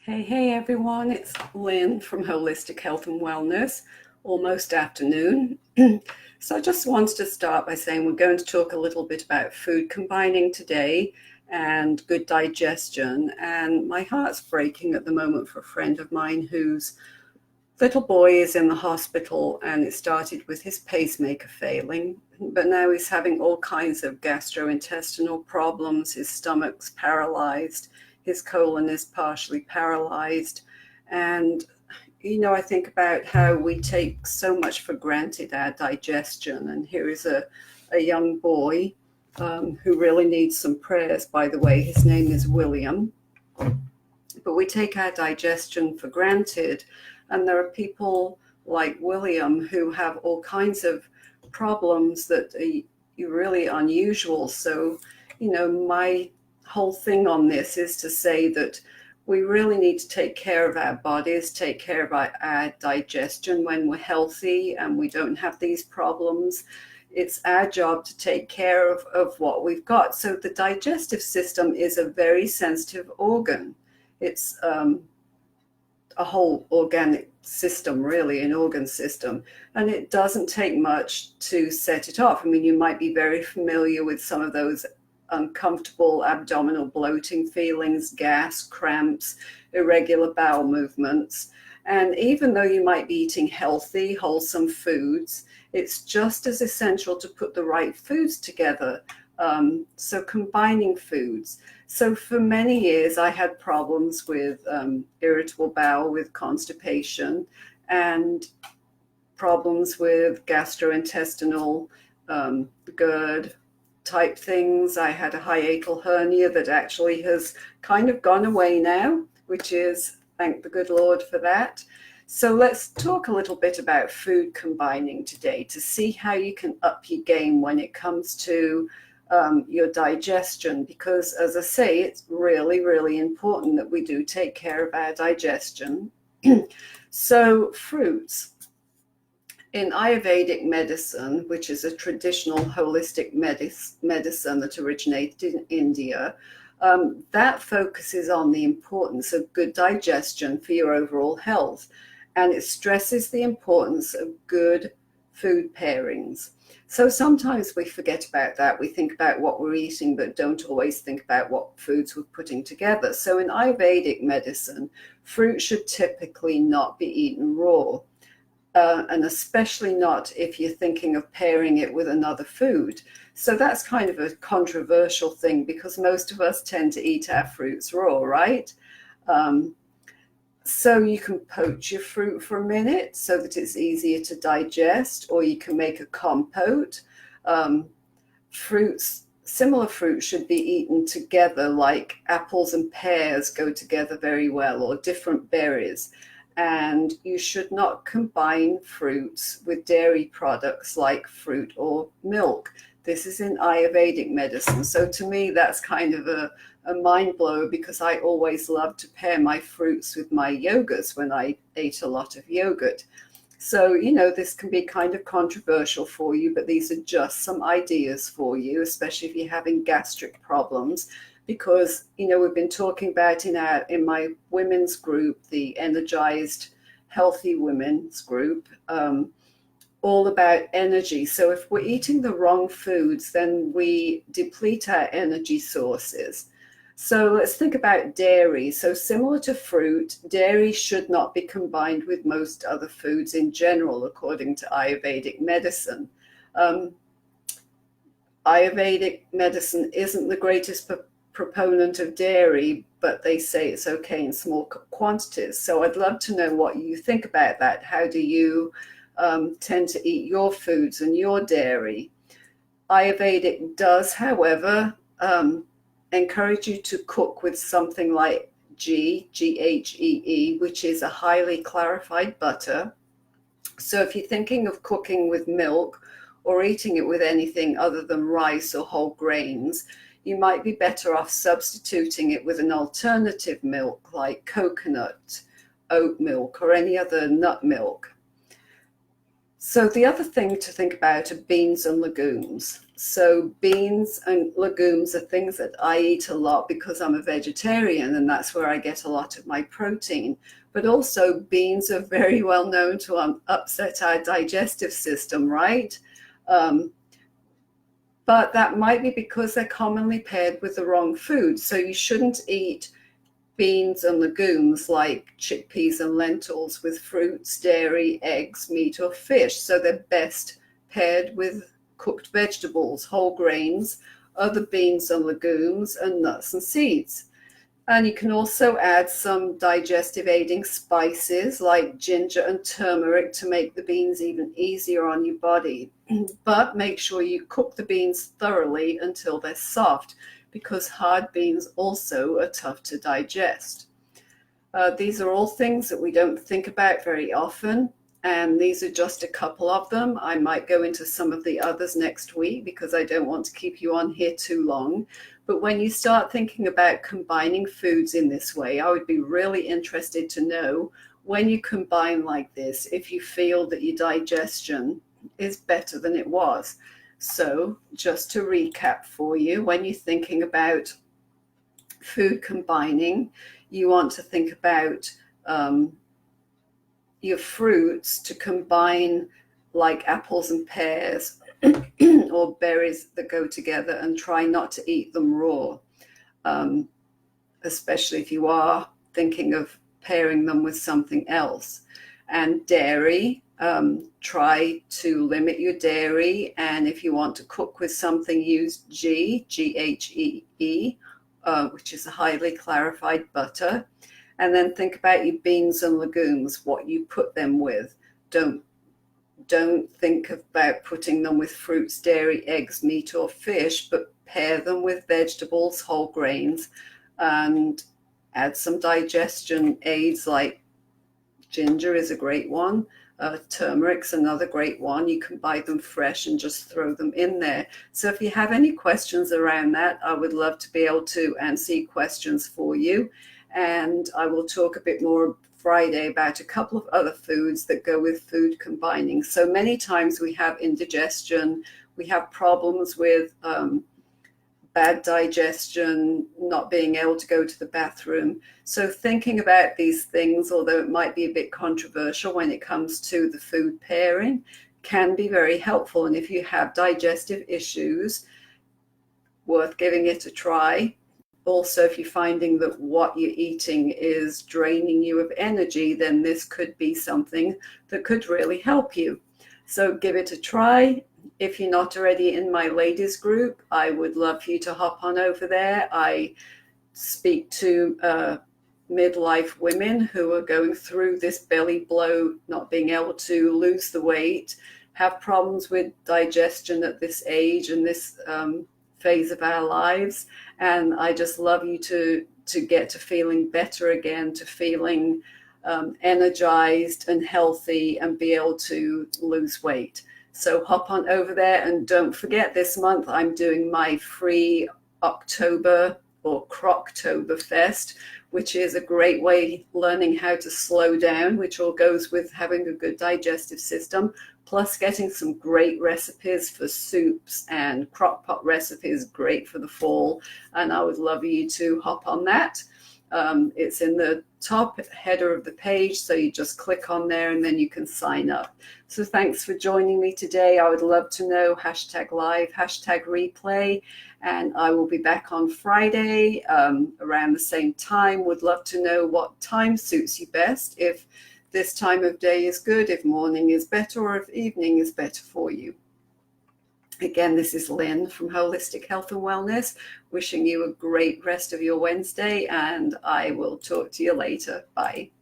Hey everyone, it's Lynn from Holistic Health and Wellness, almost afternoon. So I just wanted to start by saying we're going to talk a little bit about food combining today and good digestion. And my heart's breaking at the moment for a friend of mine whose little boy is in the hospital, and it started with his pacemaker failing, but now he's having all kinds of gastrointestinal problems. His stomach's paralyzed, his colon is partially paralyzed. And, I think about how we take so much for granted our digestion. And here is a young boy who really needs some prayers, by the way. His name is William. But we take our digestion for granted. And there are people like William who have all kinds of problems that are really unusual. So, my whole thing on this is to say that we really need to take care of our bodies, take care of our digestion when we're healthy and we don't have these problems. It's our job to take care of what we've got. So the digestive system is a very sensitive organ. It's a whole organic system, really, an organ system. And it doesn't take much to set it off. I mean, you might be very familiar with some of those uncomfortable abdominal bloating feelings, gas, cramps, irregular bowel movements. And even though you might be eating healthy, wholesome foods, it's just as essential to put the right foods together. So combining foods. So for many years, I had problems with irritable bowel, with constipation, and problems with gastrointestinal GERD type things. I had a hiatal hernia that actually has kind of gone away now, which is, thank the good Lord for that. So let's talk a little bit about food combining today to see how you can up your game when it comes to your digestion, because as I say, it's really, really important that we do take care of our digestion. So fruits. In Ayurvedic medicine, which is a traditional holistic medicine that originated in India, that focuses on the importance of good digestion for your overall health. And it stresses the importance of good food pairings. So sometimes we forget about that. We think about what we're eating, but don't always think about what foods we're putting together. So in Ayurvedic medicine, fruit should typically not be eaten raw. And especially not if you're thinking of pairing it with another food. So that's kind of a controversial thing because most of us tend to eat our fruits raw, right? So you can poach your fruit for a minute so that it's easier to digest, or you can make a compote. Similar fruits should be eaten together, like apples and pears go together very well, or different berries. And you should not combine fruits with dairy products like fruit or milk. This is in Ayurvedic medicine. So to me, that's kind of a mind blow, because I always loved to pair my fruits with my yogurts when I ate a lot of yogurt. So, this can be kind of controversial for you, but these are just some ideas for you, especially if you're having gastric problems. Because, we've been talking about in my women's group, the Energized Healthy Women's group, all about energy. So if we're eating the wrong foods, then we deplete our energy sources. So let's think about dairy. So similar to fruit, dairy should not be combined with most other foods in general, according to Ayurvedic medicine. Ayurvedic medicine isn't the greatest proponent of dairy, but they say it's okay in small quantities. So I'd love to know what you think about that. How do you tend to eat your foods and your dairy? Ayurvedic does, however, encourage you to cook with something like GHEE, which is a highly clarified butter. So if you're thinking of cooking with milk or eating it with anything other than rice or whole grains, you might be better off substituting it with an alternative milk like coconut, oat milk, or any other nut milk. So the other thing to think about are beans and legumes. So beans and legumes are things that I eat a lot because I'm a vegetarian, and that's where I get a lot of my protein. But also beans are very well known to upset our digestive system, right? Um, but that might be because they're commonly paired with the wrong food. So you shouldn't eat beans and legumes like chickpeas and lentils with fruits, dairy, eggs, meat, or fish. So they're best paired with cooked vegetables, whole grains, other beans and legumes, and nuts and seeds. And you can also add some digestive aiding spices like ginger and turmeric to make the beans even easier on your body. But make sure you cook the beans thoroughly until they're soft, because hard beans also are tough to digest. These are all things that we don't think about very often, and these are just a couple of them. I might go into some of the others next week because I don't want to keep you on here too long. But when you start thinking about combining foods in this way, I would be really interested to know, when you combine like this, if you feel that your digestion is better than it was. So just to recap for you, when you're thinking about food combining, you want to think about your fruits to combine, like apples and pears or berries that go together, and try not to eat them raw, especially if you are thinking of pairing them with something else. And dairy, try to limit your dairy, and if you want to cook with something, use GHEE, which is a highly clarified butter. And then think about your beans and legumes, what you put them with. Don't think about putting them with fruits, dairy, eggs, meat, or fish, but pair them with vegetables, whole grains, and add some digestion aids like ginger is a great one. Turmeric's another great one. You can buy them fresh and just throw them in there. So if you have any questions around that, I would love to be able to answer your questions for you. And I will talk a bit more Friday about a couple of other foods that go with food combining. So many times we have indigestion, we have problems with bad digestion, not being able to go to the bathroom. So thinking about these things, although it might be a bit controversial when it comes to the food pairing, can be very helpful. And if you have digestive issues, worth giving it a try. Also, if you're finding that what you're eating is draining you of energy, then this could be something that could really help you. So give it a try. If you're not already in my ladies group, I would love for you to hop on over there. I speak to midlife women who are going through this belly blow, not being able to lose the weight, have problems with digestion at this age and this phase of our lives. And I just love you to get to feeling better again, to feeling energized and healthy, and be able to lose weight. So hop on over there, and don't forget, this month I'm doing my free October or Croctoberfest, which is a great way learning how to slow down, which all goes with having a good digestive system, plus getting some great recipes for soups and crock pot recipes, great for the fall. And I would love you to hop on that. It's in the top header of the page, so you just click on there and then you can sign up. So thanks for joining me today. I would love to know, #live, #replay, and I will be back on Friday around the same time. Would love to know what time suits you best, if this time of day is good, if morning is better, or if evening is better for you. Again, this is Lynn from Holistic Health and Wellness, wishing you a great rest of your Wednesday, and I will talk to you later. Bye.